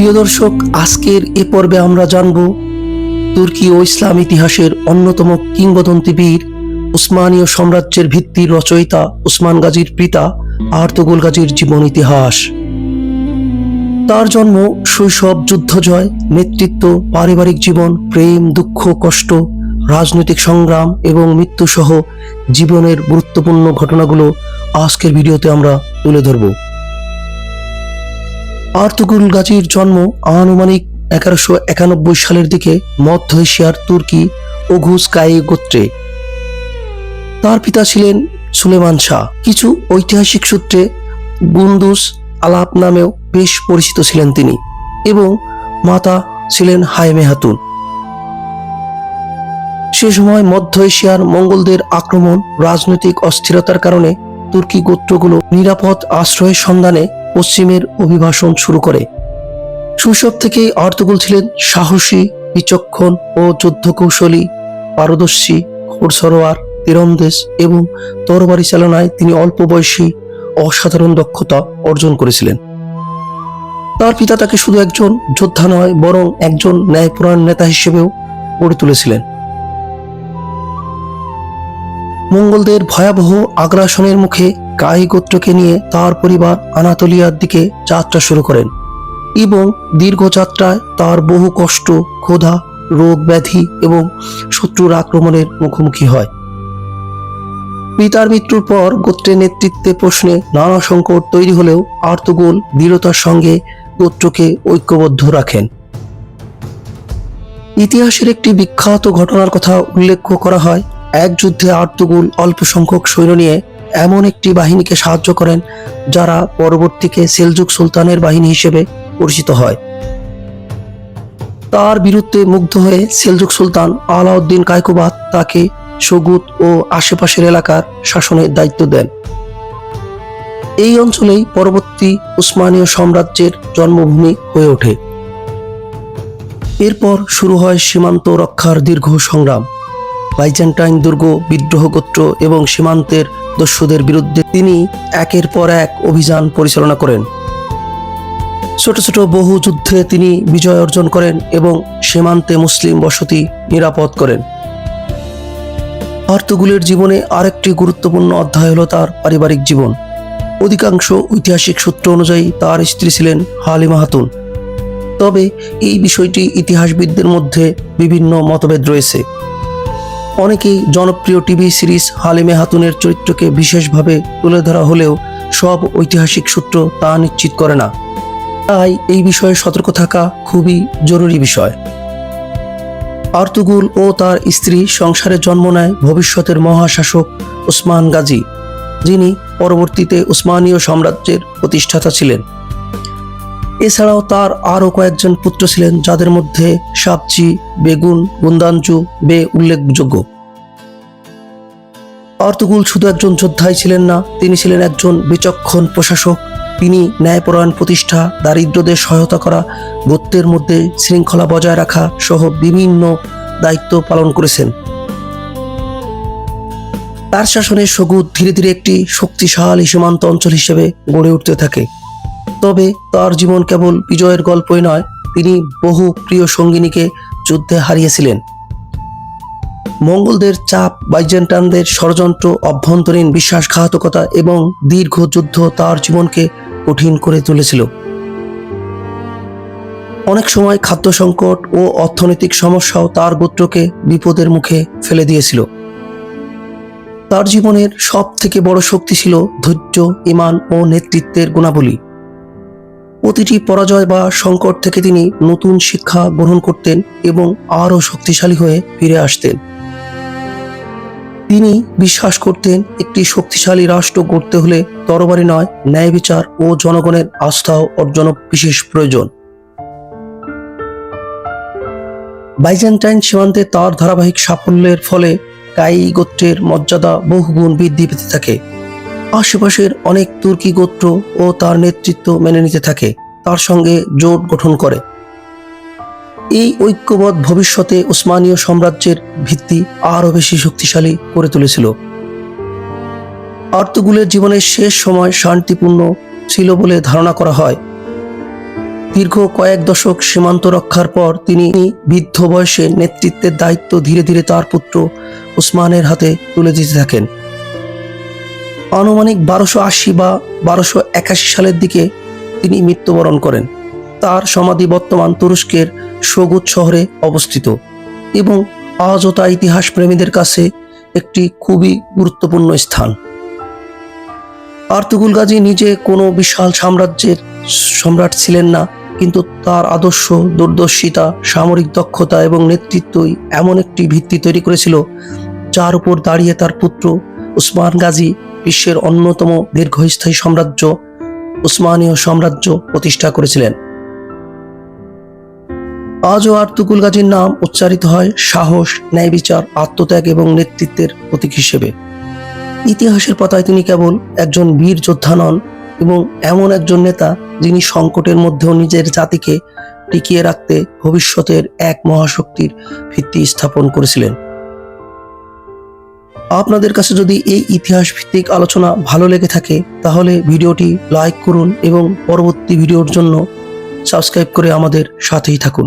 প্রিয় দর্শক, আজকের এ পর্বে আমরা জানব তুর্কি ও ইসলাম ইতিহাসের অন্যতম কিংবদন্তি বীর, উসমানীয় সাম্রাজ্যের ভিত্তির রচয়িতা উসমান গাজীর পিতা আর্তুগুল গাজীর জীবন ইতিহাস। তার জন্ম, শৈশব, যুদ্ধজয়, নেতৃত্ব, পারিবারিক জীবন, প্রেম, দুঃখ, কষ্ট, রাজনৈতিক সংগ্রাম এবং মৃত্যু সহ জীবনের গুরুত্বপূর্ণ ঘটনাগুলো আজকের ভিডিওতে আমরা তুলে ধরব। আর্তুগুল গাজীর জন্ম আনুমানিক 1191 সালের দিকে মধ্য এশিয়ার তুর্কি ওঘুজ কায়ি গোত্রে। তার পিতা ছিলেন সুলেমান শাহ। কিছু ঐতিহাসিক সূত্রে গুন্দুজ আলাপ নামেও বেশ পরিচিত ছিলেন তিনি, এবং মাতা ছিলেন হাইমে হাতুন। সে সময় মধ্য এশিয়ার মঙ্গলদের আক্রমণ, রাজনৈতিক অস্থিরতার কারণে তুর্কি গোত্রগুলো নিরাপদ আশ্রয়ের সন্ধানে পশ্চিমের অভিবাসন শুরু করে। শৈশব থেকেই আর্তুগুল ছিলেন সাহসী, বিচক্ষণ ও যুদ্ধকৌশলী, পারদর্শী ঘোড়সওয়ার, তীরন্দাজ এবং তরবারি চালনায় তিনি অল্প বয়সী অসাধারণ দক্ষতা অর্জন করেছিলেন। তার পিতা তাকে শুধু একজন যোদ্ধা নয়, বরং একজন ন্যায়পরায়ণ নেতা হিসেবেও গড়ে তুলেছিলেন। মঙ্গলদের ভয়াবহ আগ্রাসনের মুখে কায়ি গোত্রকে নিয়ে তার পরিবার আনাতোলিয়ার দিকে যাত্রা শুরু করেন, এবং দীর্ঘ যাত্রায় তার বহু কষ্ট, ক্ষুধা, রোগ ব্যাধি এবং শত্রুর আক্রমণের মুখোমুখি হয়। পিতার মৃত্যুর পর গোত্রের নেতৃত্বে প্রশ্নে নানা সংকট তৈরি হলেও আর্তুগুল দৃঢ়তার সঙ্গে গোত্রকে ঐক্যবদ্ধ রাখেন। ইতিহাসের একটি বিখ্যাত ঘটনার কথা উল্লেখ করা হয়। এক যুদ্ধে আর্তুগুল অল্প সংখ্যক সৈন্য নিয়ে এমন একটি বাহিনীকে সাহায্য করেন যারা পরবর্তীতে সেলজুক সুলতানের বাহিনী হিসেবে পরিচিত হয়। তার বিরুদ্ধে মুগ্ধ হয়ে সেলজুক সুলতান আলাউদ্দিন কায়কুবাদ তাকে সগুত ও আশেপাশের এলাকার শাসনের দায়িত্ব দেন। এই অঞ্চলেই পরবর্তী উসমানীয় সাম্রাজ্যের জন্মভূমি হয়ে ওঠে। এরপর শুরু হয় সীমান্ত রক্ষার দীর্ঘ সংগ্রাম। বাইজেন্টাইন দুর্গ, বিদ্রোহ গোত্র এবং সীমান্তের দস্যুদের বিরুদ্ধে তিনি একের পর এক অভিযান পরিচালনা করেন। ছোট ছোট বহু যুদ্ধে তিনি বিজয় অর্জন করেন এবং সীমান্তে মুসলিম বসতি নিরাপদ করেন। আর্তুগুলের জীবনে আরেকটি গুরুত্বপূর্ণ অধ্যায় হল তার পারিবারিক জীবন। অধিকাংশ ঐতিহাসিক সূত্র অনুযায়ী তার স্ত্রী ছিলেন হালিমা হাতুন, তবে এই বিষয়টি ইতিহাসবিদদের মধ্যে বিভিন্ন মতভেদ রয়েছে। অনেকেই জনপ্রিয় টিভি সিরিজ হালিমে হাতুনের চরিত্রকে বিশেষভাবে তুলে ধরা হলেও সব ঐতিহাসিক সূত্র তা নিশ্চিত করে না, তাই এই বিষয়ে সতর্ক থাকা খুবই জরুরি বিষয়। আর্তুগুল ও তার স্ত্রী সংসারে জন্ম নেয় ভবিষ্যতের মহাশাসক উসমান গাজী, যিনি পরবর্তীতে উসমানীয় সাম্রাজ্যের প্রতিষ্ঠাতা ছিলেন। এছাড়াও তার আরও কয়েকজন পুত্র ছিলেন, যাদের মধ্যে সাবচি বেগুন গুন্দাঞ্জু বে উল্লেখযোগ্য। আর্তুগুল শুধু একজন যোদ্ধাই ছিলেন না, তিনি ছিলেন একজন বিচক্ষণ প্রশাসক। তিনি ন্যায়পরায়ণ প্রতিষ্ঠা, দারিদ্রদের সহায়তা করা, গোত্রের মধ্যে শৃঙ্খলা বজায় রাখা সহ বিভিন্ন দায়িত্ব পালন করেছেন। তার শাসনে সগুত ধীরে ধীরে একটি শক্তিশালী সীমান্ত অঞ্চল হিসেবে গড়ে উঠতে থাকে। তবে তার জীবন কেবল বিজয়ের গল্পই নয়, তিনি বহু প্রিয় সঙ্গিনীকে যুদ্ধে হারিয়েছিলেন। মঙ্গলদের চাপ, বাইজেন্টাইনদের ষড়যন্ত্র, অভ্যন্তরীণ বিশ্বাসঘাতকতা এবং দীর্ঘ যুদ্ধ তার জীবনকে কঠিন করে তুলেছিল। অনেক সময় খাদ্য সংকট ও অর্থনৈতিক সমস্যাও তার গোত্রকে বিপদের মুখে ফেলে দিয়েছিল। তার জীবনের সব থেকে বড় শক্তি ছিল ধৈর্য, ঈমান ও নেতৃত্বের গুণাবলী। প্রতিটি পরাজয় বা সংকট থেকে তিনি নতুন শিক্ষা গ্রহণ করতেন এবং আরও শক্তিশালী হয়ে ফিরে আসতেন। তিনি বিশ্বাস করতেন, একটি শক্তিশালী রাষ্ট্র গড়তে হলে তরবারি নয়, ন্যায় বিচার ও জনগণের আস্থা অর্জন বিশেষ প্রয়োজন। বাইজেন্টাইন সীমান্তে তার ধারাবাহিক সাফল্যের ফলে কায়ি গোত্রের মর্যাদা বহুগুণ বৃদ্ধি পেতে থাকে। আশেপাশের অনেক তুর্কি গোত্র ও তার নেতৃত্ব মেনে নিতে থাকে, তার সঙ্গে জোট গঠন করে। এই ঐক্যবদ্ধ ভবিষ্যতে উসমানীয় সাম্রাজ্যের ভিত্তি আরও বেশি শক্তিশালী করে তুলেছিল। আর্তুগুলের জীবনের শেষ সময় শান্তিপূর্ণ ছিল বলে ধারণা করা হয়। দীর্ঘ কয়েক দশক সীমান্ত রক্ষার পর তিনি বৃদ্ধ বয়সে নেতৃত্বের দায়িত্ব ধীরে ধীরে তার পুত্র উসমানের হাতে তুলে দিতে থাকেন। আনুমানিক 1280 বা 1281 সালের দিকে তিনি মৃত্যুবরণ করেন। তার সমাধি বর্তমান তুরস্কের সগুত শহরে অবস্থিত এবং আজও তা ইতিহাস প্রেমীদের কাছে একটি খুবই গুরুত্বপূর্ণ স্থান। আর্তুগুল গাজী নিজে কোনো বিশাল সাম্রাজ্যের সম্রাট ছিলেন না, কিন্তু তার আদর্শ, দূরদর্শিতা, সামরিক দক্ষতা এবং নেতৃত্বই এমন একটি ভিত্তি তৈরি করেছিল যার উপর দাঁড়িয়ে তার পুত্র উসমান গাজী বিশ্বের অন্যতম দীর্ঘস্থায়ী সাম্রাজ্য উসমানীয় সাম্রাজ্য প্রতিষ্ঠা করেছিলেন। আজও আর্তুগুল গাজীর নাম উচ্চারিত হয় সাহস, ন্যায়বিচার, আত্মত্যাগ এবং নেতৃত্বের প্রতীক হিসেবে। ইতিহাসের পাতায় তিনি কেবল একজন বীর যোদ্ধা নন, এবং এমন একজন নেতা যিনি সংকটের মধ্যেও নিজের জাতিকে টিকিয়ে রাখতে ভবিষ্যতের এক মহাশক্তির ভিত্তি স্থাপন করেছিলেন। আপনাদের কাছে যদি এই ইতিহাস ভিত্তিক আলোচনা ভালো লেগে থাকে তাহলে ভিডিওটি লাইক করুন এবং পরবর্তী ভিডিওর জন্য সাবস্ক্রাইব করে আমাদের সাথেই থাকুন।